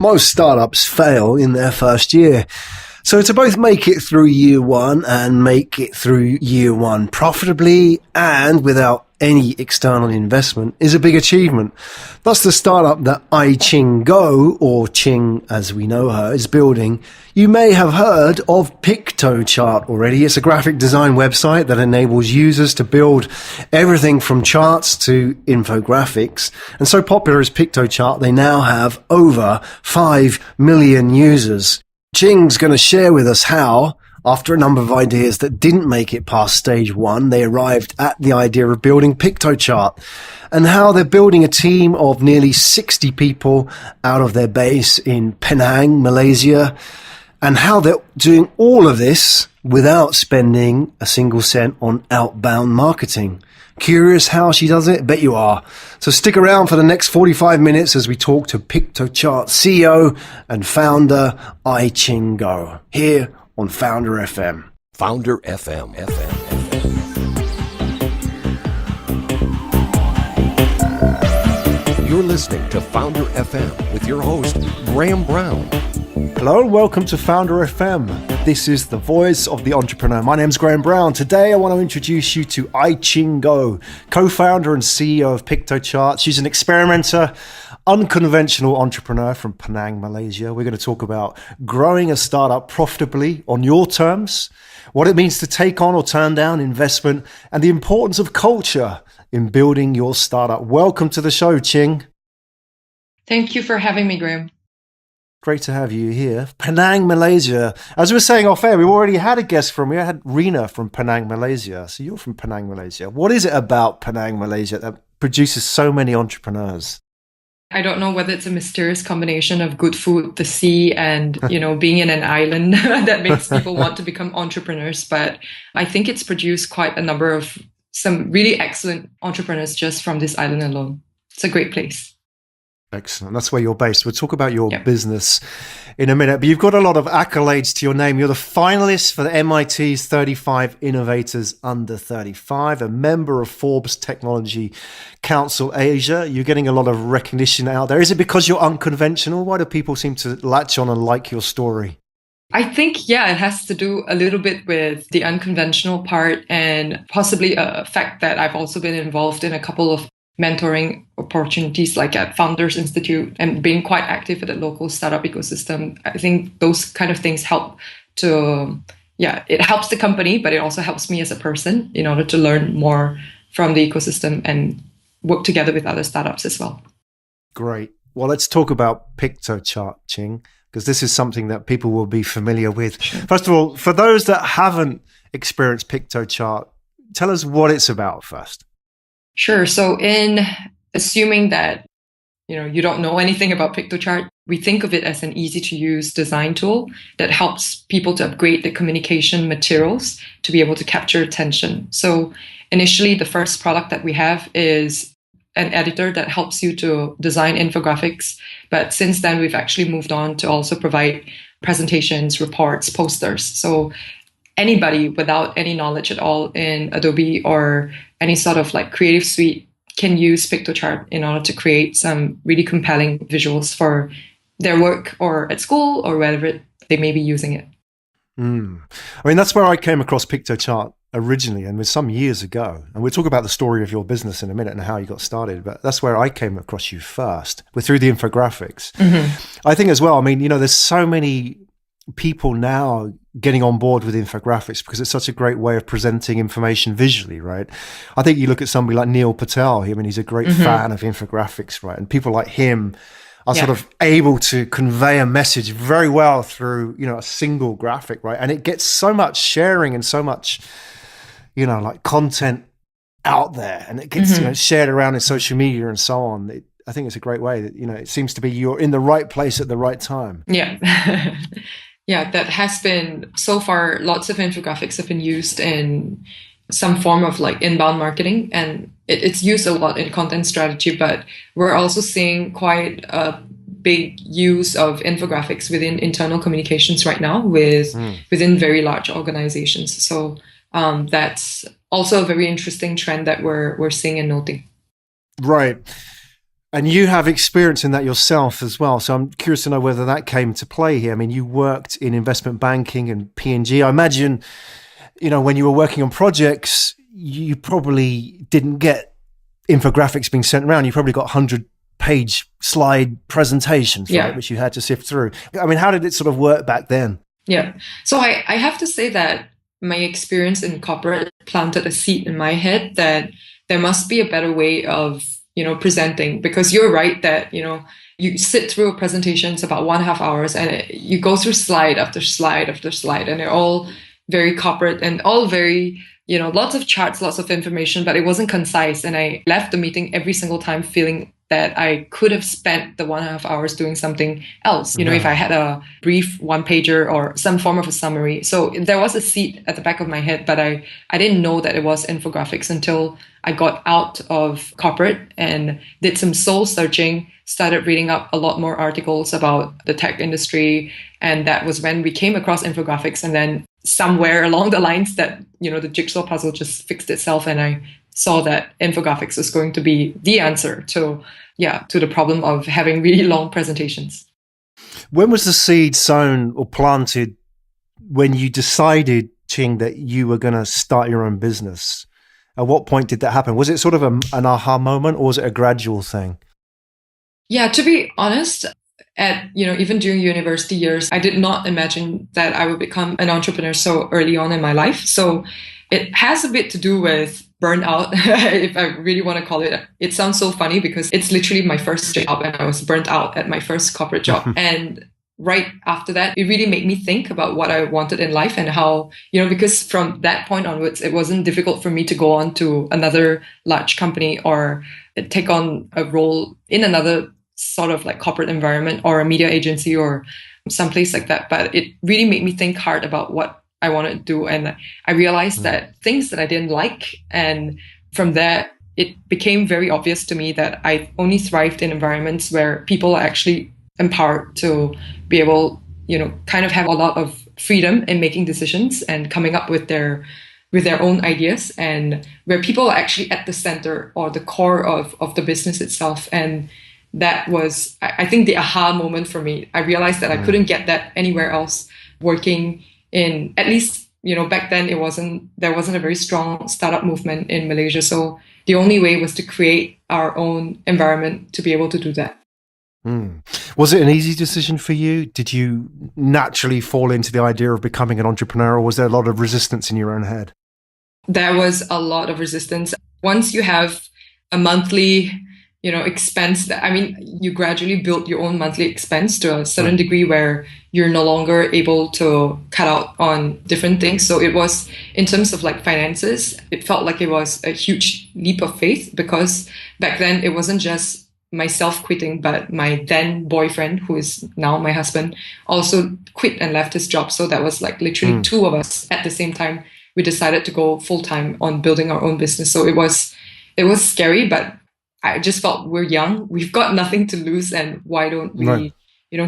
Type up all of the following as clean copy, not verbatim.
Most startups fail in their first year. So to both make it through year one and make it through year one profitably and without any external investment is a big achievement. Thus the startup that Ching Goh, or Ching as we know her, is building. You may have heard of Piktochart already. It's a graphic design website that enables users to build everything from charts to infographics. And so popular is Piktochart, they now have over 5 million users. Ching's going to share with us how, after a number of ideas that didn't make it past stage one, they arrived at the idea of building Piktochart, and how they're building a team of nearly 60 people out of their base in Penang, Malaysia, and how they're doing all of this without spending a single cent on outbound marketing. Curious how she does it? Bet you are. So stick around for the next 45 minutes as we talk to Piktochart CEO and founder Ching Goh here on FounderFM. FounderFM. You're listening to FounderFM with your host, Graham Brown. Hello and welcome to FounderFM. This is the voice of the entrepreneur. My name's Graham Brown. Today I want to introduce you to Ching Goh, co-founder and CEO of Piktochart. She's an experimenter, unconventional entrepreneur from Penang, Malaysia. We're going to talk about growing a startup profitably on your terms, what it means to take on or turn down investment, and the importance of culture in building your startup. Welcome to the show, Ching. Thank you for having me, Graham. Great to have you here. Penang, Malaysia. As we were saying off air, we already had a guest we had Rina from Penang, Malaysia. So you're from Penang, Malaysia. What is it about Penang, Malaysia that produces so many entrepreneurs? I don't know whether it's a mysterious combination of good food, the sea, and, being in an island that makes people want to become entrepreneurs. But I think it's produced quite a number of some really excellent entrepreneurs just from this island alone. It's a great place. Excellent. That's where you're based. We'll talk about your business in a minute, but you've got a lot of accolades to your name. You're the finalist for the MIT's 35 Innovators Under 35, a member of Forbes Technology Council Asia. You're getting a lot of recognition out there. Is it because you're unconventional? Why do people seem to latch on and like your story? I think, it has to do a little bit with the unconventional part and possibly a fact that I've also been involved in a couple of mentoring opportunities like at Founders Institute and being quite active at the local startup ecosystem. I think those kind of things help it helps the company, but it also helps me as a person in order to learn more from the ecosystem and work together with other startups as well. Great. Well, let's talk about Piktochart, Ching, because this is something that people will be familiar with. Sure. First of all, for those that haven't experienced Piktochart, tell us what it's about first. Sure. So in assuming that, you don't know anything about Piktochart, we think of it as an easy to use design tool that helps people to upgrade the communication materials to be able to capture attention. So initially, the first product that we have is an editor that helps you to design infographics. But since then, we've actually moved on to also provide presentations, reports, posters. So anybody without any knowledge at all in Adobe or any sort of creative suite can use Piktochart in order to create some really compelling visuals for their work or at school or wherever they may be using it. I mean, that's where I came across Piktochart originally, and it was some years ago. And we'll talk about the story of your business in a minute and how you got started. But that's where I came across you first, through the infographics. Mm-hmm. I think as well, there's so many people now getting on board with infographics because it's such a great way of presenting information visually, right? I think you look at somebody like Neil Patel, he's a great fan of infographics, right? And people like him are sort of able to convey a message very well through, a single graphic, right? And it gets so much sharing and so much, content out there, and it gets shared around in social media and so on. I think it's a great way that, it seems to be you're in the right place at the right time. Yeah. Yeah, that has been, so far, lots of infographics have been used in some form of inbound marketing, and it's used a lot in content strategy, but we're also seeing quite a big use of infographics within internal communications right now within very large organizations. So that's also a very interesting trend that we're seeing and noting. Right. And you have experience in that yourself as well. So I'm curious to know whether that came to play here. I mean, you worked in investment banking and P&G. I imagine, when you were working on projects, you probably didn't get infographics being sent around. You probably got 100-page slide presentations, right, which you had to sift through. I mean, how did it sort of work back then? Yeah. So I have to say that my experience in corporate planted a seed in my head that there must be a better way of presenting, because you're right that, you sit through presentations about 1.5 hours and you go through slide after slide after slide, and they're all very corporate and all very, lots of charts, lots of information, but it wasn't concise. And I left the meeting every single time feeling that I could have spent the 1.5 hours doing something else, if I had a brief one-pager or some form of a summary. So there was a seed at the back of my head, but I didn't know that it was infographics until I got out of corporate and did some soul searching, started reading up a lot more articles about the tech industry. And that was when we came across infographics. And then somewhere along the lines that, the jigsaw puzzle just fixed itself. And I saw that infographics was going to be the answer to the problem of having really long presentations. When was the seed sown or planted when you decided, Ching, that you were going to start your own business? At what point did that happen? Was it sort of an aha moment, or was it a gradual thing? Yeah, to be honest, at even during university years, I did not imagine that I would become an entrepreneur so early on in my life. So it has a bit to do with burnout, if I really want to call it. It sounds so funny because it's literally my first job and I was burnt out at my first corporate job. And right after that, it really made me think about what I wanted in life and how, because from that point onwards, it wasn't difficult for me to go on to another large company or take on a role in another sort of like corporate environment or a media agency or someplace like that. But it really made me think hard about what I wanted to do. And I realized that things that I didn't like. And from there, it became very obvious to me that I only thrived in environments where people are actually empowered to be able, kind of have a lot of freedom in making decisions and coming up with their own ideas, and where people are actually at the center or the core of the business itself. And that was, I think, the aha moment for me. I realized that I couldn't get that anywhere else working in, at least, back then there wasn't a very strong startup movement in Malaysia. So the only way was to create our own environment to be able to do that. Was it an easy decision for you? Did you naturally fall into the idea of becoming an entrepreneur, or was there a lot of resistance in your own head? There was a lot of resistance. Once you have a monthly expense, you gradually build your own monthly expense to a certain degree where you're no longer able to cut out on different things. So it was, in terms of like finances, it felt like it was a huge leap of faith, because back then it wasn't just myself quitting, but my then boyfriend, who is now my husband, also quit and left his job. So that was like literally two of us at the same time. We decided to go full time on building our own business. So it was scary, but I just felt we're young, we've got nothing to lose, and why don't we,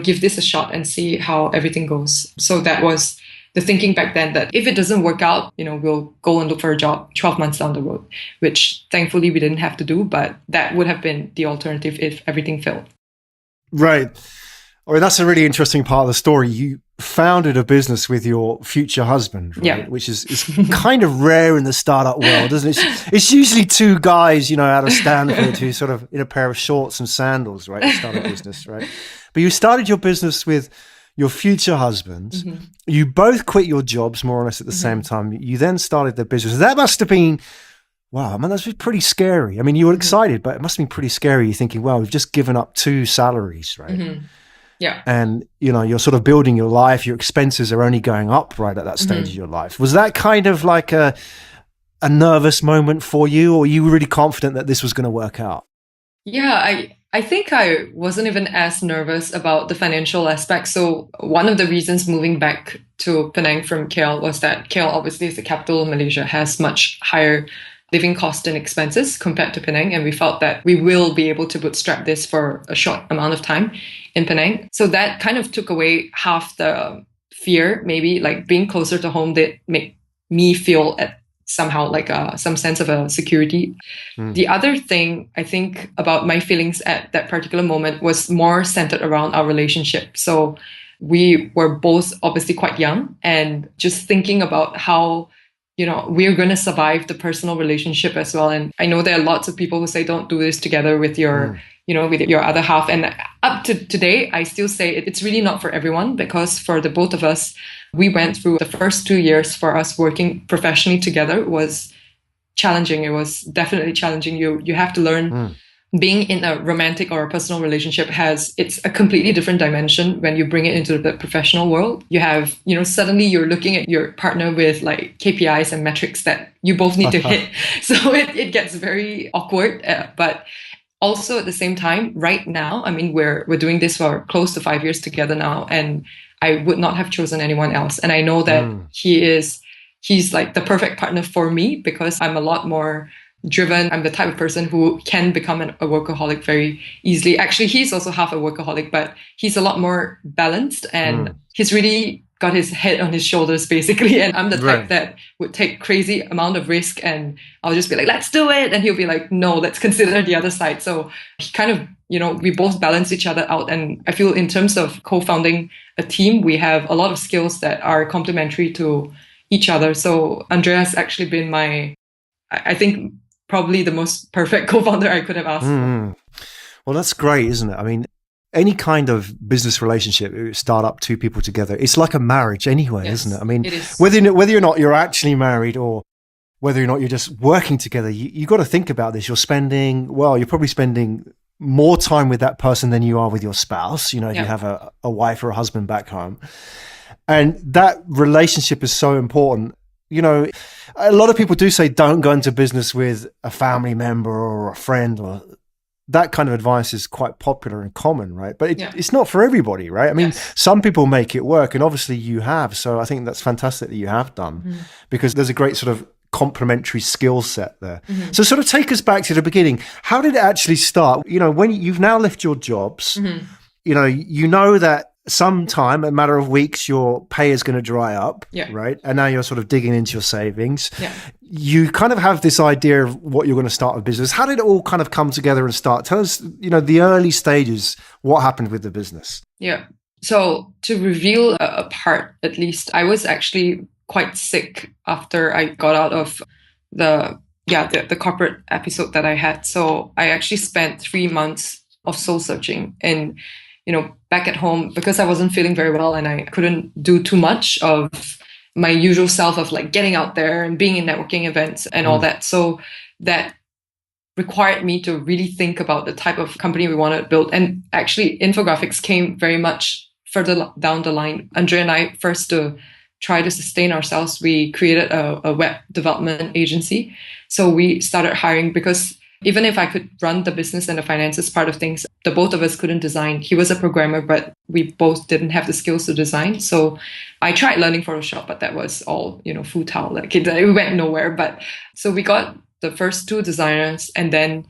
give this a shot and see how everything goes. So that was the thinking back then, that if it doesn't work out, we'll go and look for a job 12 months down the road, which thankfully we didn't have to do, but that would have been the alternative if everything failed. Right. I mean, that's a really interesting part of the story. You founded a business with your future husband, right? Which is kind of rare in the startup world, isn't it? It's usually two guys, out of Stanford who sort of in a pair of shorts and sandals, right? Start a business, right? But you started your business with your future husband. You both quit your jobs more or less at the same time. You then started the business. That must have been, wow, man, that's pretty scary. I mean, you were excited, but it must have been pretty scary. You're thinking, well, we've just given up 2 salaries, right? Yeah. And, you're sort of building your life. Your expenses are only going up right at that stage of your life. Was that kind of like a nervous moment for you, or were you really confident that this was going to work out? Yeah, I think I wasn't even as nervous about the financial aspect. So one of the reasons moving back to Penang from KL was that KL obviously is the capital of Malaysia, has much higher living cost and expenses compared to Penang. And we felt that we will be able to bootstrap this for a short amount of time in Penang. So that kind of took away half the fear, maybe, like being closer to home did make me feel at somehow like some sense of a security. The other thing I think about my feelings at that particular moment was more centered around our relationship. So we were both obviously quite young, and just thinking about how, we're going to survive the personal relationship as well. And I know there are lots of people who say, don't do this together with your, with your other half. And up to today, I still say it's really not for everyone, because for the both of us, we went through the first 2 years for us working professionally together was challenging. It was definitely challenging. You have to learn. Being in a romantic or a personal relationship it's a completely different dimension when you bring it into the professional world. You have, suddenly you're looking at your partner with like KPIs and metrics that you both need to hit. So it gets very awkward. But also at the same time, right now, I mean, we're doing this for close to 5 years together now, and I would not have chosen anyone else. And I know that he's like the perfect partner for me, because I'm a lot more driven. I'm the type of person who can become a workaholic very easily. Actually, he's also half a workaholic, but he's a lot more balanced, and he's really got his head on his shoulders, basically. And I'm the type that would take crazy amount of risk, and I'll just be like, let's do it. And he'll be like, no, let's consider the other side. So he kind of, we both balance each other out. And I feel in terms of co-founding a team, we have a lot of skills that are complementary to each other. So Andrea's actually been I think, probably the most perfect co-founder I could have asked for. Well, that's great, isn't it? I mean, any kind of business relationship, start up two people together, it's like a marriage anyway, isn't it? I mean, whether or not you're actually married, or whether or not you're just working together, you got to think about this. You're probably spending more time with that person than you are with your spouse, if you have a wife or a husband back home. And that relationship is so important. A lot of people do say don't go into business with a family member or a friend, or that kind of advice is quite popular and common, right? But it's not for everybody, right? I mean, some people make it work, and obviously you have. So I think that's fantastic that you have done, because there's a great sort of complementary skill set there. So sort of take us back to the beginning. How did it actually start? When you've now left your jobs, you know that sometime, a matter of weeks, your pay is going to dry up, right? And now you're sort of digging into your savings. You kind of have this idea of what you're going to start a business. How did it all kind of come together and start? Tell us, the early stages, what happened with the business? Yeah. So to reveal a part, at least, I was actually quite sick after I got out of the corporate episode that I had. So I actually spent 3 months of soul searching, and back at home, because I wasn't feeling very well and I couldn't do too much of my usual self of like getting out there and being in networking events and all that. So that required me to really think about the type of company we wanted to build. And actually, infographics came very much further down the line. Andrea and I, first to try to sustain ourselves, we created a web development agency. So we started hiring, because even if I could run the business and the finances part of things, the both of us couldn't design. He was a programmer, but we both didn't have the skills to design. So I tried learning Photoshop, but that was all, futile. Like it went nowhere. But so we got the first 2 designers, and then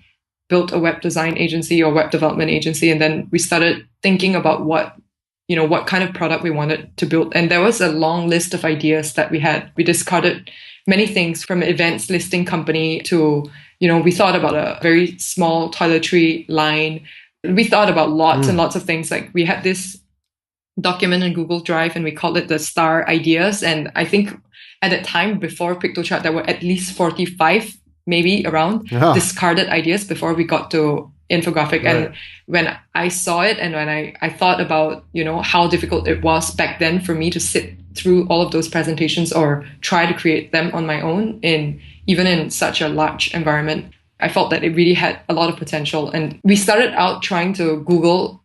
built a web design agency or web development agency. And then we started thinking about what kind of product we wanted to build. And there was a long list of ideas that we had. We discarded many things, from events listing company to, we thought about a very small toiletry line. We thought about lots and lots of things. Like we had this document in Google Drive, and we called it the star ideas. And I think at that time, before Piktochart, there were at least 45, maybe around, discarded ideas before we got to infographic. Right. And when I saw it, and when I thought about, how difficult it was back then for me to sit through all of those presentations or try to create them on my own, even in such a large environment, I felt that it really had a lot of potential. And we started out trying to Google,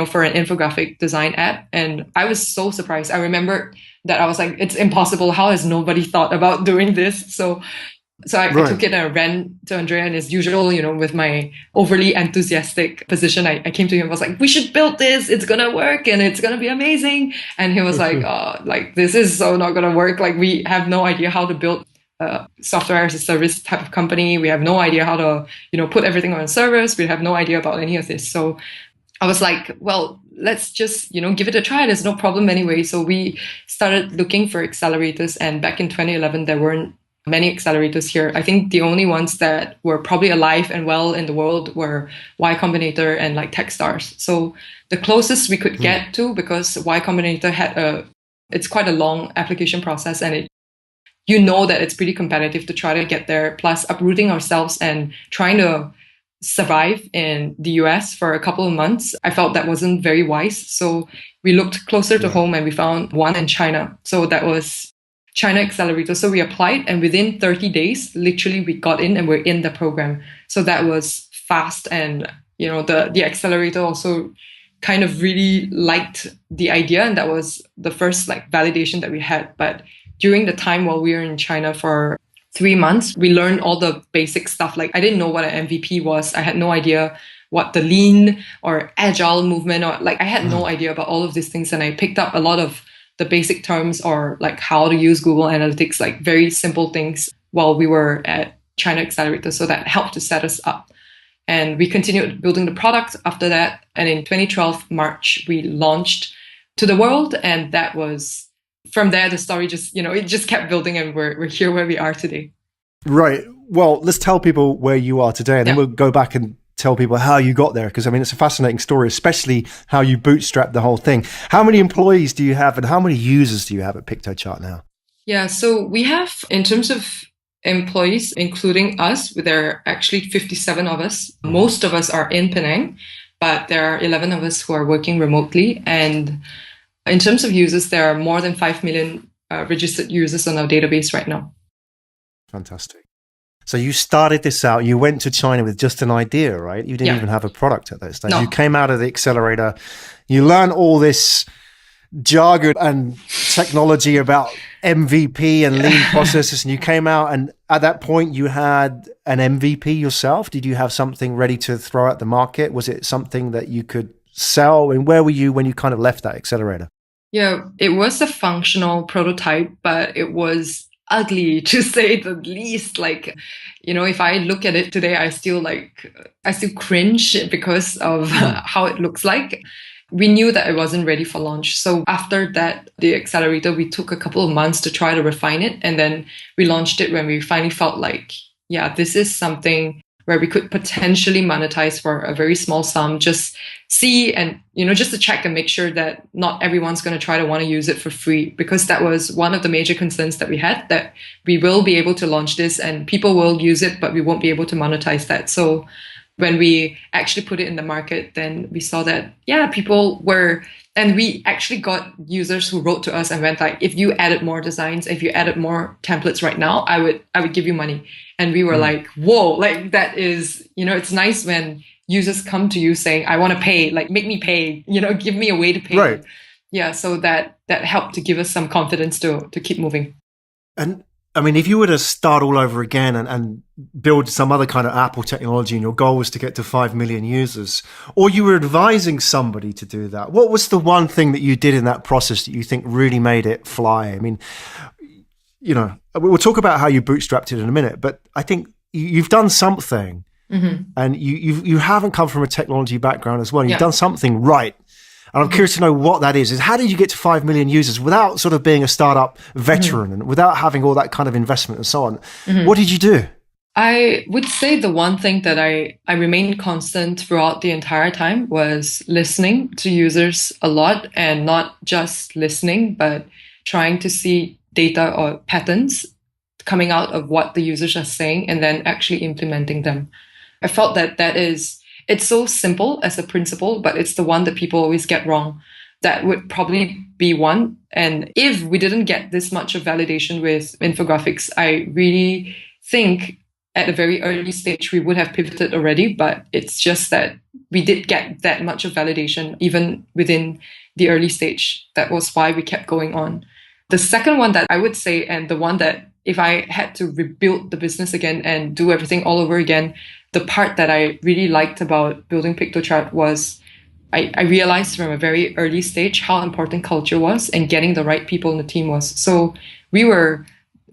for an infographic design ad. And I was so surprised. I remember that I was like, it's impossible. How has nobody thought about doing this? So I took it and ran to Andrea, and as usual, with my overly enthusiastic position, I came to him and was like, we should build this. It's going to work and it's going to be amazing. And he was like, this is so not going to work. Like, we have no idea how to build a software as a service type of company. We have no idea how to, put everything on servers. We have no idea about any of this. So I was like, well, let's just, give it a try. There's no problem anyway. So we started looking for accelerators. And back in 2011, there weren't many accelerators here. I think the only ones that were probably alive and well in the world were Y Combinator and like Techstars. So the closest we could get to, because Y Combinator it's quite a long application process, and you know that it's pretty competitive to try to get there, plus uprooting ourselves and trying to survive in the US for a couple of months. I felt that wasn't very wise. So we looked closer to home and we found one in China. So that was China Accelerator. So we applied, and within 30 days, literally we got in and we're in the program. So that was fast. And, the accelerator also kind of really liked the idea. And that was the first like validation that we had. But during the time while we were in China for 3 months, we learned all the basic stuff. Like I didn't know what an MVP was. I had no idea what the lean or agile movement, or like I had no idea about all of these things. And I picked up a lot of the basic terms, or like how to use Google Analytics, like very simple things while we were at China Accelerator. So that helped to set us up. And we continued building the product after that. And in 2012, March, we launched to the world. And that was, from there, the story just, it just kept building, and we're here where we are today. Right. Well, let's tell people where you are today, and then we'll go back and tell people how you got there. Because, it's a fascinating story, especially how you bootstrapped the whole thing. How many employees do you have, and how many users do you have at Piktochart now? Yeah, so we have, in terms of employees, including us, there are actually 57 of us. Most of us are in Penang, but there are 11 of us who are working remotely. And in terms of users, there are more than 5 million registered users on our database right now. Fantastic. So you started this out, you went to China with just an idea, right? You didn't even have a product at that stage. No. You came out of the accelerator, you learned all this jargon and technology about MVP and lean processes, and you came out, and at that point you had an MVP yourself. Did you have something ready to throw at the market? Was it something that you could sell? And where were you when you kind of left that accelerator? Yeah, it was a functional prototype, but it was ugly, to say the least. Like, if I look at it today, I still cringe because of how it looks like. We knew that it wasn't ready for launch. So after that, the accelerator, we took a couple of months to try to refine it. And then we launched it when we finally felt like, yeah, this is something where we could potentially monetize for a very small sum, just see and, just to check and make sure that not everyone's going to try to want to use it for free, because that was one of the major concerns that we had, that we will be able to launch this and people will use it, but we won't be able to monetize that. So when we actually put it in the market, then we saw that, yeah, people were, and we actually got users who wrote to us and went like, if you added more designs, if you added more templates right now, I would give you money. And we were like, whoa, like that is, it's nice when users come to you saying, I want to pay, like make me pay, give me a way to pay. Right. Yeah. So that helped to give us some confidence to keep moving. And if you were to start all over again and build some other kind of Apple technology, and your goal was to get to 5 million users, or you were advising somebody to do that, what was the one thing that you did in that process that you think really made it fly? We'll talk about how you bootstrapped it in a minute, but I think you've done something, and you haven't come from a technology background as well. You've done something right. And I'm curious to know what that is how did you get to 5 million users without sort of being a startup veteran and without having all that kind of investment and so on? What did you do? I would say the one thing that I remained constant throughout the entire time was listening to users a lot, and not just listening, but trying to see data or patterns coming out of what the users are saying and then actually implementing them. I felt that it's so simple as a principle, but it's the one that people always get wrong. That would probably be one. And if we didn't get this much of validation with infographics, I really think at a very early stage, we would have pivoted already. But it's just that we did get that much of validation, even within the early stage. That was why we kept going on. The second one that I would say, and the one that if I had to rebuild the business again and do everything all over again, the part that I really liked about building Piktochart was I realized from a very early stage how important culture was and getting the right people in the team was. So we were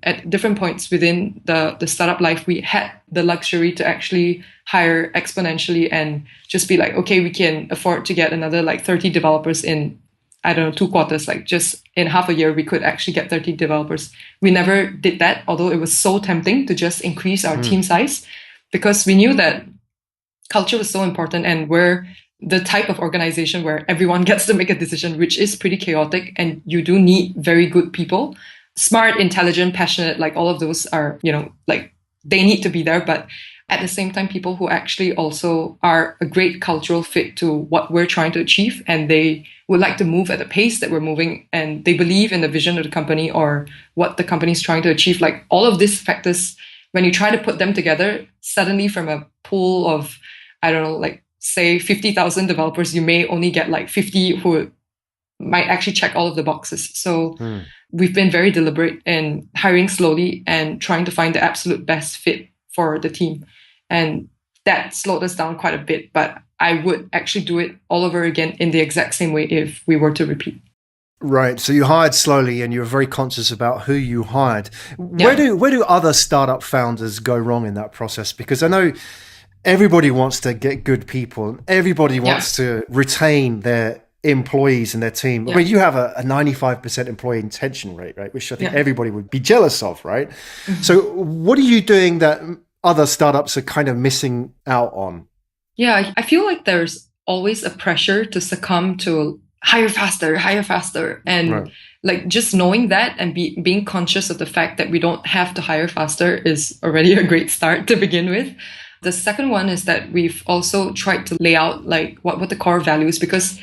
at different points within the startup life, we had the luxury to actually hire exponentially and just be like, okay, we can afford to get another like 30 developers in I don't know, 2 quarters, like just in half a year, we could actually get 30 developers. We never did that, although it was so tempting to just increase our team size, because we knew that culture was so important, and we're the type of organization where everyone gets to make a decision, which is pretty chaotic. And you do need very good people, smart, intelligent, passionate, like all of those are, like they need to be there. But at the same time, people who actually also are a great cultural fit to what we're trying to achieve, and they would like to move at the pace that we're moving, and they believe in the vision of the company or what the company is trying to achieve. Like all of these factors, when you try to put them together, suddenly from a pool of, I don't know, like say 50,000 developers, you may only get like 50 who might actually check all of the boxes. So we've been very deliberate in hiring slowly and trying to find the absolute best fit for the team. And that slowed us down quite a bit, but I would actually do it all over again in the exact same way if we were to repeat. Right. So you hired slowly and you were very conscious about who you hired. Yeah. Where do other startup founders go wrong in that process? Because I know everybody wants to get good people. Everybody wants to retain their employees and their team. I mean, you have a 95% employee retention rate, right? Which I think everybody would be jealous of, right? So what are you doing that other startups are kind of missing out on? Yeah, I feel like there's always a pressure to succumb to hire faster. And like just knowing that and being conscious of the fact that we don't have to hire faster is already a great start to begin with. The second one is that we've also tried to lay out like what the core values, because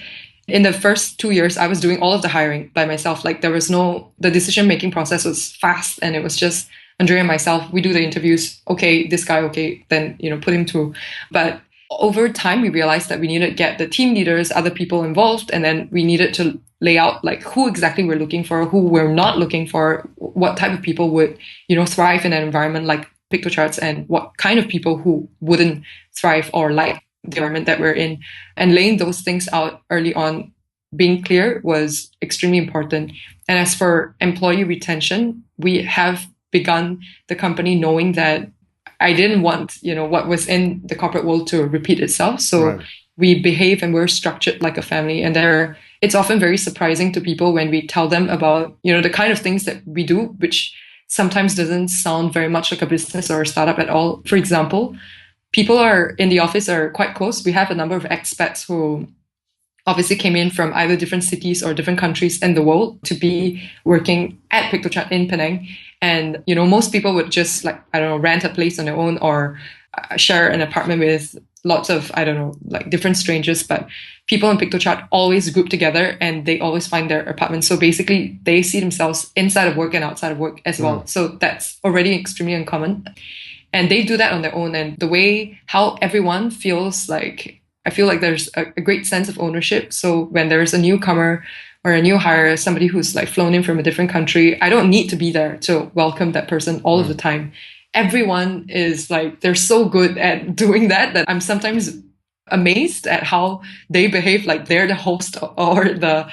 in the first 2 years, I was doing all of the hiring by myself. Like there was the decision-making process was fast, and it was just Andrea and myself. We do the interviews. Okay, this guy, okay, then, put him through. But over time, we realized that we needed to get the team leaders, other people involved, and then we needed to lay out like who exactly we're looking for, who we're not looking for, what type of people would, thrive in an environment like Piktochart, and what kind of people who wouldn't thrive or like the environment that we're in. And laying those things out early on, being clear, was extremely important. And as for employee retention, we have begun the company knowing that I didn't want, what was in the corporate world to repeat itself. So we behave and we're structured like a family. And it's often very surprising to people when we tell them about, the kind of things that we do, which sometimes doesn't sound very much like a business or a startup at all. For example, people in the office are quite close. We have a number of expats who obviously came in from either different cities or different countries in the world to be working at Piktochart in Penang. And, most people would just rent a place on their own or share an apartment with lots of, different strangers. But people in Piktochart always group together and they always find their apartment. So basically they see themselves inside of work and outside of work as well. So that's already extremely uncommon. And they do that on their own. And the way how everyone feels like, I feel like there's a great sense of ownership. So when there's a newcomer or a new hire, somebody who's like flown in from a different country, I don't need to be there to welcome that person all of the time. Everyone is like, they're so good at doing that I'm sometimes amazed at how they behave like they're the host or the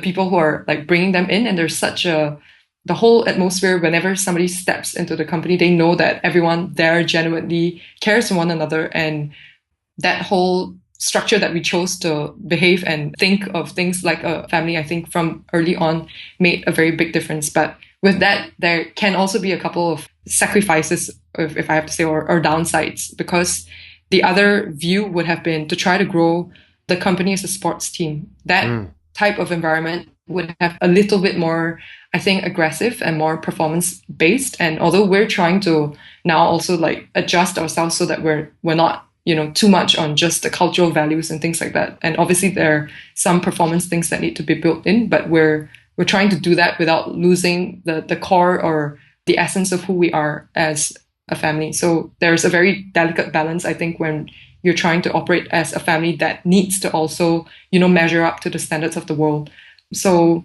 people who are like bringing them in. And there's the whole atmosphere, whenever somebody steps into the company, they know that everyone there genuinely cares for one another. And that whole structure that we chose to behave and think of things like a family, I think from early on made a very big difference. But with that, there can also be a couple of sacrifices, if I have to say, or downsides, because the other view would have been to try to grow the company as a sports team. That type of environment would have a little bit more, I think, aggressive and more performance based. And although we're trying to now also like adjust ourselves so that we're not too much on just the cultural values and things like that. And obviously there are some performance things that need to be built in, but we're trying to do that without losing the core or the essence of who we are as a family. So there's a very delicate balance, I think, when you're trying to operate as a family that needs to also, measure up to the standards of the world. So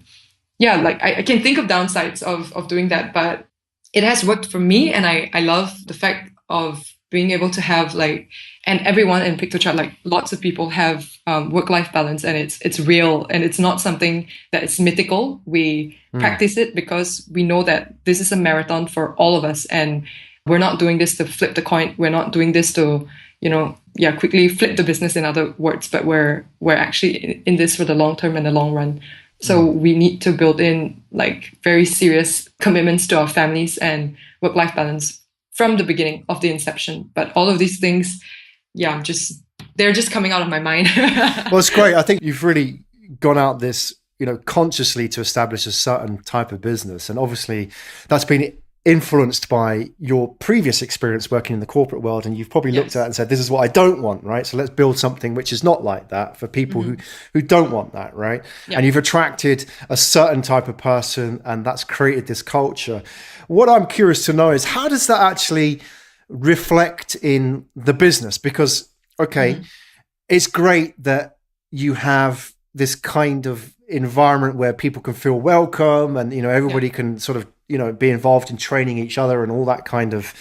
yeah, like I can think of downsides of doing that, but it has worked for me. And I love the fact of being able to have and everyone in Piktochart, lots of people have work-life balance, and it's real, and it's not something that is mythical. We practice it because we know that this is a marathon for all of us, and we're not doing this to flip the coin. We're not doing this to, quickly flip the business, in other words, but we're actually in this for the long term and the long run. So we need to build in like very serious commitments to our families and work-life balance from the beginning of the inception. But all of these things, they're just coming out of my mind. Well, it's great. I think you've really gone out this, consciously to establish a certain type of business. And obviously that's been influenced by your previous experience working in the corporate world. And you've probably looked at it and said, this is what I don't want, right? So let's build something which is not like that for people who don't want that, right? Yeah. And you've attracted a certain type of person, and that's created this culture. What I'm curious to know is, how does that actually reflect in the business? Because, it's great that you have this kind of environment where people can feel welcome, and everybody can sort of be involved in training each other and all that kind of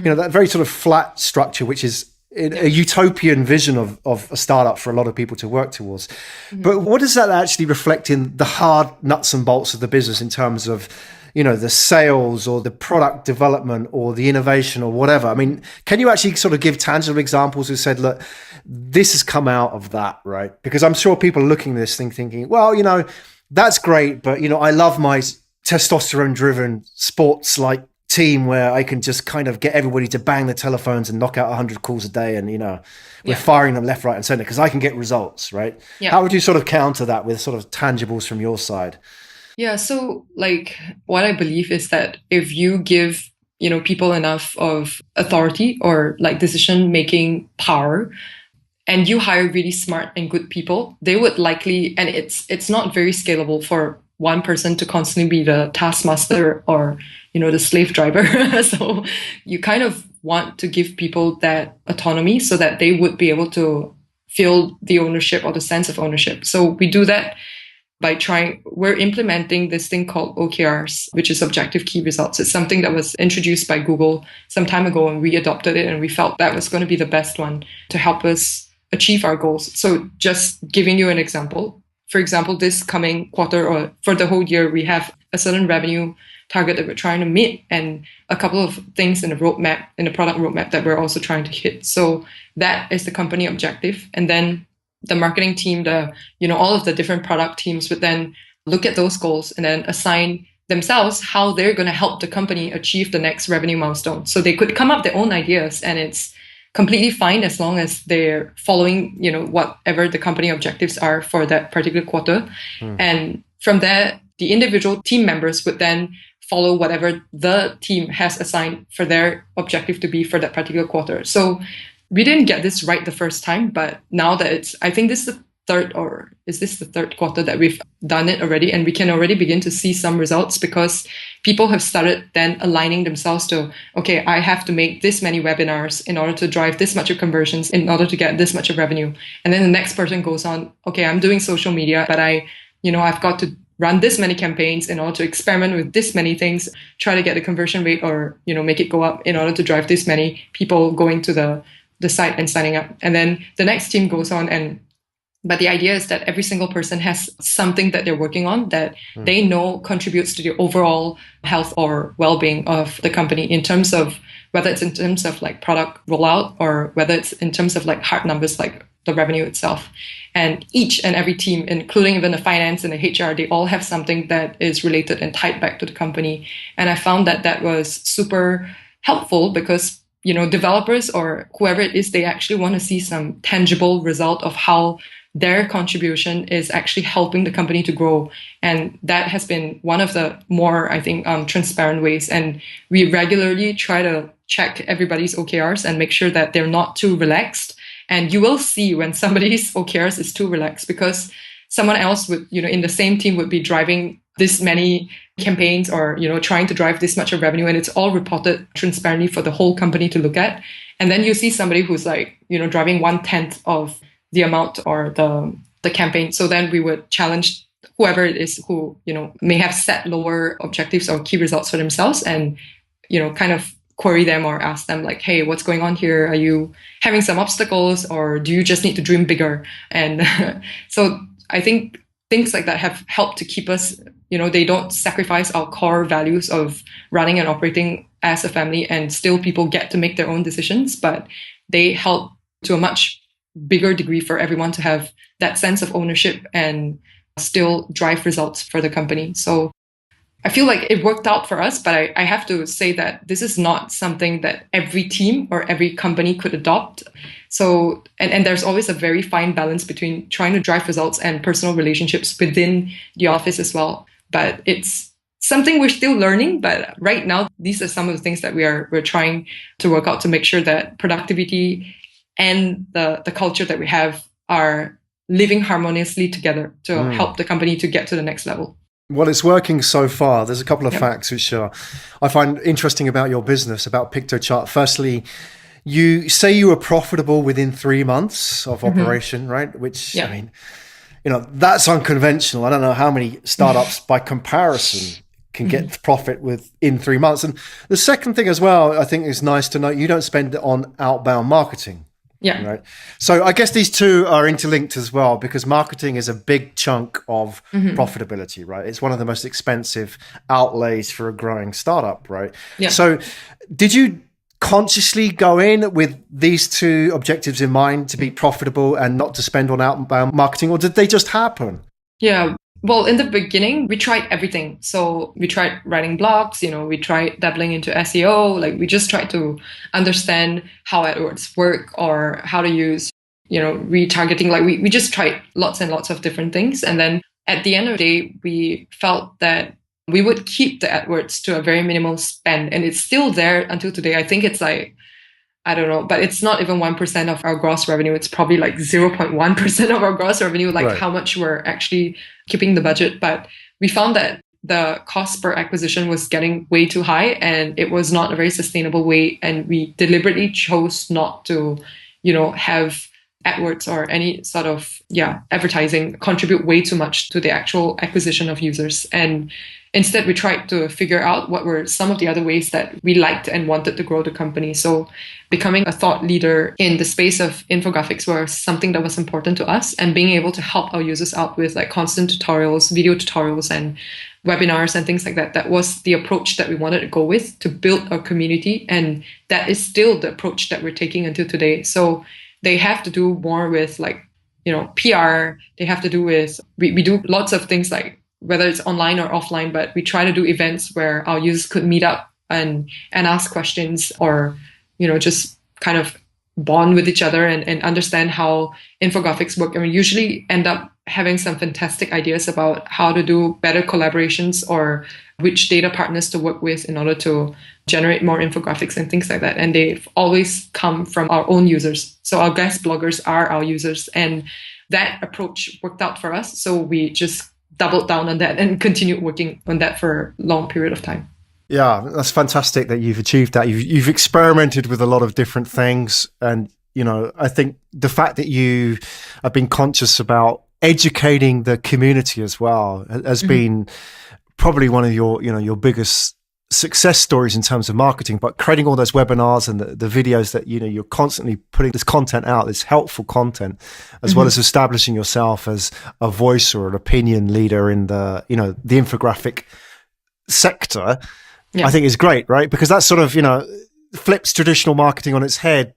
that very sort of flat structure, which is a utopian vision of a startup for a lot of people to work towards. But what does that actually reflect in the hard nuts and bolts of the business in terms of the sales or the product development or the innovation or whatever? I mean, can you actually sort of give tangible examples who said, look, this has come out of that, right? Because I'm sure people are looking at this thing thinking, well, that's great, but, I love my testosterone-driven sports like team where I can just kind of get everybody to bang the telephones and knock out 100 calls a day, and we're firing them left, right, and center because I can get results, right? Yeah. How would you sort of counter that with sort of tangibles from your side? Yeah, so like what I believe is that if you give people enough of authority or like decision making power, and you hire really smart and good people, they would likely, and it's not very scalable for one person to constantly be the taskmaster or the slave driver. So you kind of want to give people that autonomy so that they would be able to feel the ownership or the sense of ownership. So we do that by we're implementing this thing called OKRs, which is Objective Key Results. It's something that was introduced by Google some time ago, and we adopted it, and we felt that was going to be the best one to help us achieve our goals. So just giving you an example, for example, this coming quarter or for the whole year, we have a certain revenue target that we're trying to meet and a couple of things in the product roadmap that we're also trying to hit. So that is the company objective. And then the marketing team, all of the different product teams would then look at those goals and then assign themselves how they're going to help the company achieve the next revenue milestone. So they could come up with their own ideas, and it's completely fine as long as they're following, whatever the company objectives are for that particular quarter. And from there, the individual team members would then follow whatever the team has assigned for their objective to be for that particular quarter. So we didn't get this right the first time, but now that I think this is the third quarter that we've done it already, and we can already begin to see some results because people have started then aligning themselves to, okay, I have to make this many webinars in order to drive this much of conversions, in order to get this much of revenue. And then the next person goes on, okay, I'm doing social media, but I've got to run this many campaigns in order to experiment with this many things, try to get the conversion rate or, make it go up in order to drive this many people going to the site and signing up. And then the next team goes on but the idea is that every single person has something that they're working on that they know contributes to the overall health or well-being of the company, in terms of whether it's in terms of like product rollout or whether it's in terms of like hard numbers like the revenue itself. And each and every team, including even the finance and the HR, they all have something that is related and tied back to the company. And I found that was super helpful because developers or whoever it is, they actually want to see some tangible result of how their contribution is actually helping the company to grow. And that has been one of the more, I think, transparent ways. And we regularly try to check everybody's OKRs and make sure that they're not too relaxed. And you will see when somebody's OKRs is too relaxed, because someone else would, in the same team would be driving this many campaigns or, trying to drive this much of revenue, and it's all reported transparently for the whole company to look at. And then you see somebody who's like, driving 1/10 of the amount or the campaign. So then we would challenge whoever it is who, may have set lower objectives or key results for themselves and, kind of query them or ask them like, hey, what's going on here? Are you having some obstacles, or do you just need to dream bigger? And so I think things like that have helped to keep us, they don't sacrifice our core values of running and operating as a family, and still people get to make their own decisions, but they help to a much bigger degree for everyone to have that sense of ownership and still drive results for the company. So I feel like it worked out for us, but I have to say that this is not something that every team or every company could adopt. So, and there's always a very fine balance between trying to drive results and personal relationships within the office as well. But it's something we're still learning. But right now, these are some of the things that we're trying to work out to make sure that productivity and the culture that we have are living harmoniously together to help the company to get to the next level. Well, it's working so far. There's a couple of facts which I find interesting about your business, about Piktochart. Firstly, you say you were profitable within 3 months of operation, right? Which, I mean, that's unconventional. I don't know how many startups by comparison can get profit within 3 months. And the second thing as well, I think is nice to note, you don't spend it on outbound marketing. Yeah. Right. So I guess these two are interlinked as well, because marketing is a big chunk of profitability, right? It's one of the most expensive outlays for a growing startup, right? Yeah. So did you consciously go in with these two objectives in mind, to be profitable and not to spend on outbound marketing, or did they just happen? Yeah. Well, in the beginning, we tried everything. So we tried writing blogs, we tried dabbling into SEO. Like, we just tried to understand how AdWords work or how to use, retargeting. Like, we just tried lots and lots of different things. And then at the end of the day, we felt that we would keep the AdWords to a very minimal spend. And it's still there until today. I think it's like, I don't know, but it's not even 1% of our gross revenue. It's probably like 0.1% of our gross revenue, like how much we're actually keeping the budget. But we found that the cost per acquisition was getting way too high, and it was not a very sustainable way. And we deliberately chose not to, have AdWords or any sort of, advertising contribute way too much to the actual acquisition of users. And instead, we tried to figure out what were some of the other ways that we liked and wanted to grow the company. So becoming a thought leader in the space of infographics was something that was important to us, and being able to help our users out with like constant tutorials, video tutorials, and webinars and things like that. That was the approach that we wanted to go with to build a community. And that is still the approach that we're taking until today. So they have to do more with like, PR. They have to do with, we do lots of things like, whether it's online or offline, but we try to do events where our users could meet up and ask questions, or, just kind of bond with each other and understand how infographics work. And we usually end up having some fantastic ideas about how to do better collaborations or which data partners to work with in order to generate more infographics and things like that. And they've always come from our own users. So our guest bloggers are our users, and that approach worked out for us. So we just doubled down on that and continued working on that for a long period of time. Yeah, that's fantastic that you've achieved that. You've experimented with a lot of different things. And, I think the fact that you have been conscious about educating the community as well has been probably one of your biggest success stories in terms of marketing. But creating all those webinars and the videos that, you're constantly putting this content out, this helpful content, as well as establishing yourself as a voice or an opinion leader in the infographic sector, I think is great, right? Because that sort of, flips traditional marketing on its head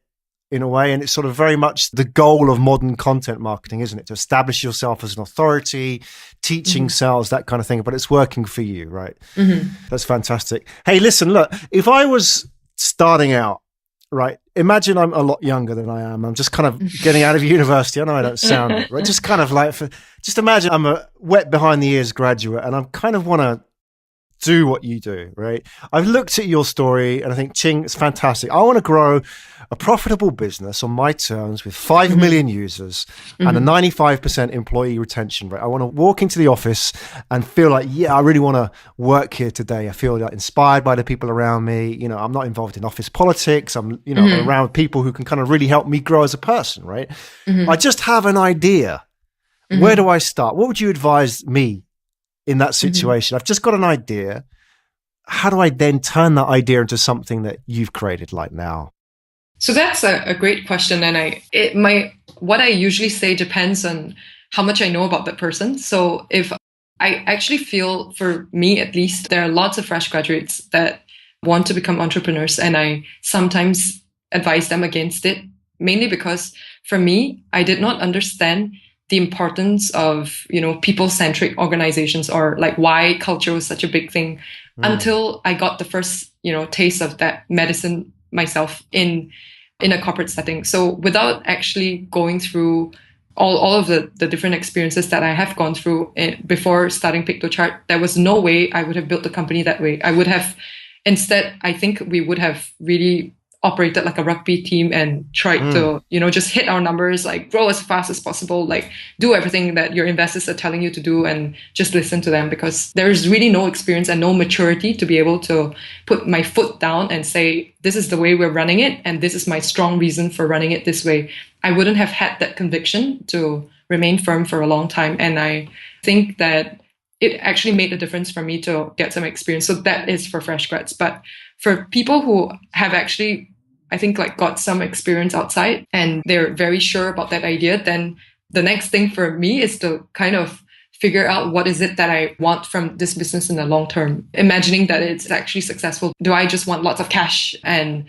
in a way. And it's sort of very much the goal of modern content marketing, isn't it? To establish yourself as an authority, teaching sales, that kind of thing. But it's working for you, right? That's fantastic. Hey, listen, look, if I was starting out, right, imagine I'm a lot younger than I am. I'm just kind of getting out of university. I know I don't sound it, right? Just kind of like, just imagine I'm a wet behind the ears graduate, and I kind of want to do what you do, right? I've looked at your story and I think, Ching, it's fantastic. I want to grow a profitable business on my terms with 5 million users and a 95% employee retention rate. I want to walk into the office and feel like, I really want to work here today. I feel like inspired by the people around me. I'm not involved in office politics. I'm, around people who can kind of really help me grow as a person, right? I just have an idea. Where do I start? What would you advise me in that situation? I've just got an idea. How do I then turn that idea into something that you've created like now? So that's a great question. And what I usually say depends on how much I know about that person. So if I actually feel, for me at least, there are lots of fresh graduates that want to become entrepreneurs, and I sometimes advise them against it, mainly because for me, I did not understand the importance of, people-centric organizations, or like why culture was such a big thing until I got the first, taste of that medicine myself in a corporate setting. So without actually going through all of the different experiences that I have gone through before starting Piktochart, there was no way I would have built the company that way. I would have, instead, I think we would have really operated like a rugby team and tried to, just hit our numbers, like grow as fast as possible, like do everything that your investors are telling you to do and just listen to them, because there is really no experience and no maturity to be able to put my foot down and say, this is the way we're running it, and this is my strong reason for running it this way. I wouldn't have had that conviction to remain firm for a long time. And I think that it actually made a difference for me to get some experience. So that is for fresh grads. But for people who have actually, I think, like got some experience outside and they're very sure about that idea, then the next thing for me is to kind of figure out what is it that I want from this business in the long term, imagining that it's actually successful. Do I just want lots of cash and,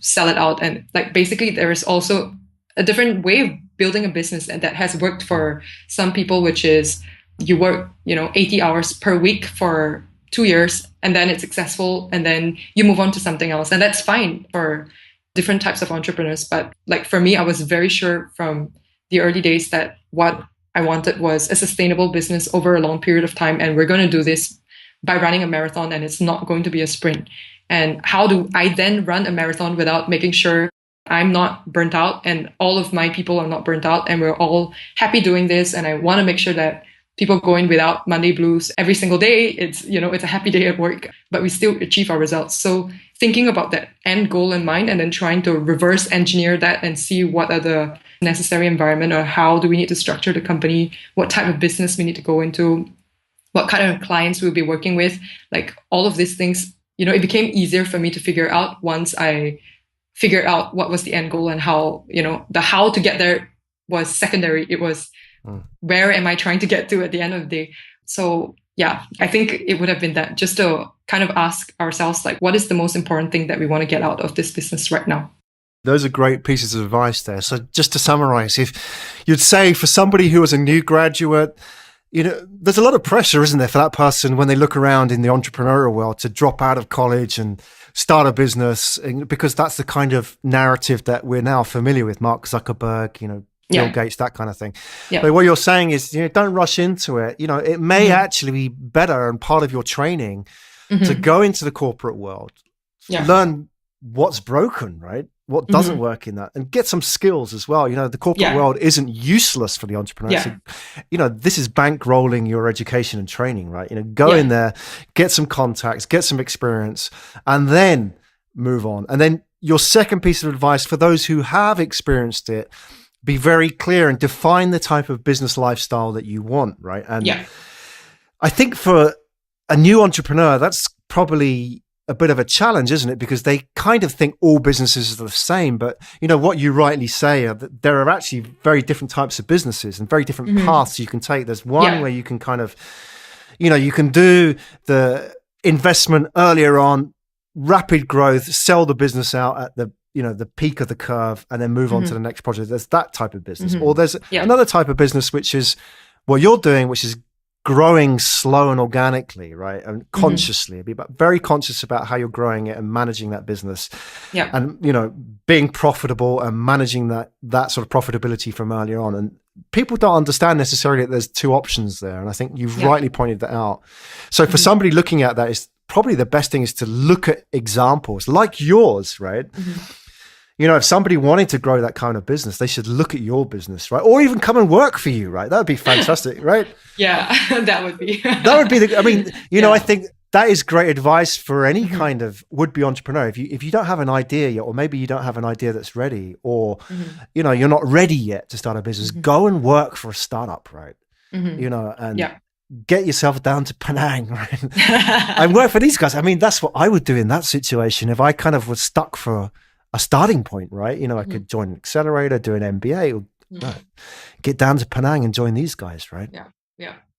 sell it out? And like, basically there is also a different way of building a business, and that has worked for some people, which is you work, 80 hours per week for 2 years, and then it's successful, and then you move on to something else. And that's fine for different types of entrepreneurs. But like for me, I was very sure from the early days that what I wanted was a sustainable business over a long period of time. And we're going to do this by running a marathon, and it's not going to be a sprint. And how do I then run a marathon without making sure I'm not burnt out and all of my people are not burnt out, and we're all happy doing this? And I want to make sure that people go in without Monday blues every single day. It's, it's a happy day at work, but we still achieve our results. So thinking about that end goal in mind, and then trying to reverse engineer that and see what are the necessary environment, or how do we need to structure the company, what type of business we need to go into, what kind of clients we'll be working with, like all of these things, it became easier for me to figure out once I figured out what was the end goal, and how, the how to get there was secondary. It was where am I trying to get to at the end of the day? So yeah, I think it would have been that, just to kind of ask ourselves, like, what is the most important thing that we want to get out of this business right now? Those are great pieces of advice there. So just to summarize, if you'd say for somebody who was a new graduate, there's a lot of pressure, isn't there, for that person when they look around in the entrepreneurial world to drop out of college and start a business, because that's the kind of narrative that we're now familiar with. Mark Zuckerberg, Bill Gates, that kind of thing. Yeah. But what you're saying is, don't rush into it. It may actually be better, and part of your training to go into the corporate world, learn what's broken, right? What doesn't work in that, and get some skills as well. The corporate world isn't useless for the entrepreneur. Yeah. So, this is bankrolling your education and training, right? Go in there, get some contacts, get some experience, and then move on. And then your second piece of advice for those who have experienced it, be very clear and define the type of business lifestyle that you want, right? And I think for a new entrepreneur, that's probably a bit of a challenge, isn't it? Because they kind of think all businesses are the same. But what you rightly say, that there are actually very different types of businesses and very different paths you can take. There's one where you can kind of, you can do the investment earlier on, rapid growth, sell the business out at the the peak of the curve, and then move on to the next project. There's that type of business. Or there's another type of business, which is what you're doing, which is growing slow and organically, right? And consciously, be very conscious about how you're growing it and managing that business. Yeah. And, being profitable and managing that sort of profitability from earlier on. And people don't understand necessarily that there's two options there. And I think you've rightly pointed that out. So for somebody looking at that, is probably the best thing is to look at examples like yours, right? If somebody wanted to grow that kind of business, they should look at your business, right? Or even come and work for you, right? That would be fantastic, right? Yeah, that would be. I think that is great advice for any kind of would-be entrepreneur. If you don't have an idea yet, or maybe you don't have an idea that's ready, or, you're not ready yet to start a business, go and work for a startup, right? And get yourself down to Penang, right? And work for these guys. That's what I would do in that situation if I kind of was stuck for a starting point, right? I could join an accelerator, do an MBA, or get down to Penang and join these guys, right? Yeah.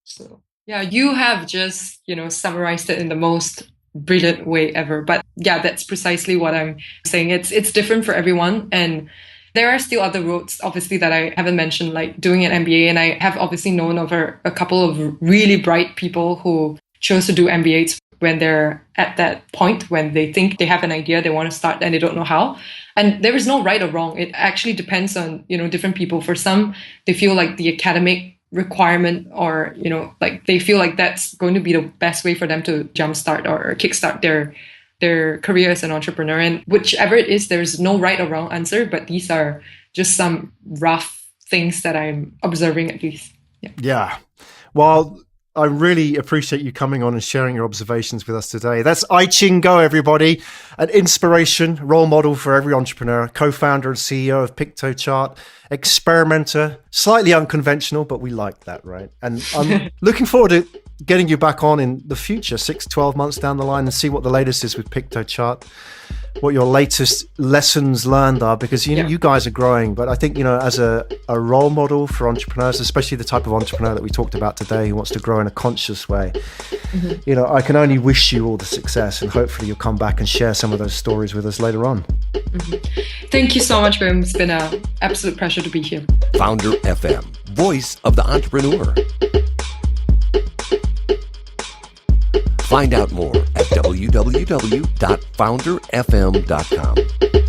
So you have just summarized it in the most brilliant way ever. But that's precisely what I'm saying. It's different for everyone, and There are still other roads, obviously, that I haven't mentioned, like doing an MBA. And I have obviously known of a couple of really bright people who chose to do MBAs when they're at that point when they think they have an idea, they want to start and they don't know how. And there is no right or wrong. It actually depends on, different people. For some, they feel like the academic requirement or, like they feel like that's going to be the best way for them to jumpstart or kickstart their career as an entrepreneur. And whichever it is, there's no right or wrong answer, but these are just some rough things that I'm observing at least. Yeah. Well, I really appreciate you coming on and sharing your observations with us today. That's Ching Goh, everybody, an inspiration, role model for every entrepreneur, co-founder and CEO of Piktochart, experimenter, slightly unconventional, but we like that, right? And I'm looking forward to getting you back on in the future, 6-12 months down the line, and see what the latest is with Piktochart, what your latest lessons learned are, because you guys are growing. But I think, as a role model for entrepreneurs, especially the type of entrepreneur that we talked about today who wants to grow in a conscious way, I can only wish you all the success, and hopefully you'll come back and share some of those stories with us later on. Thank you so much, Wim. It's been an absolute pleasure to be here. Founder FM, voice of the entrepreneur. Find out more at www.founderfm.com.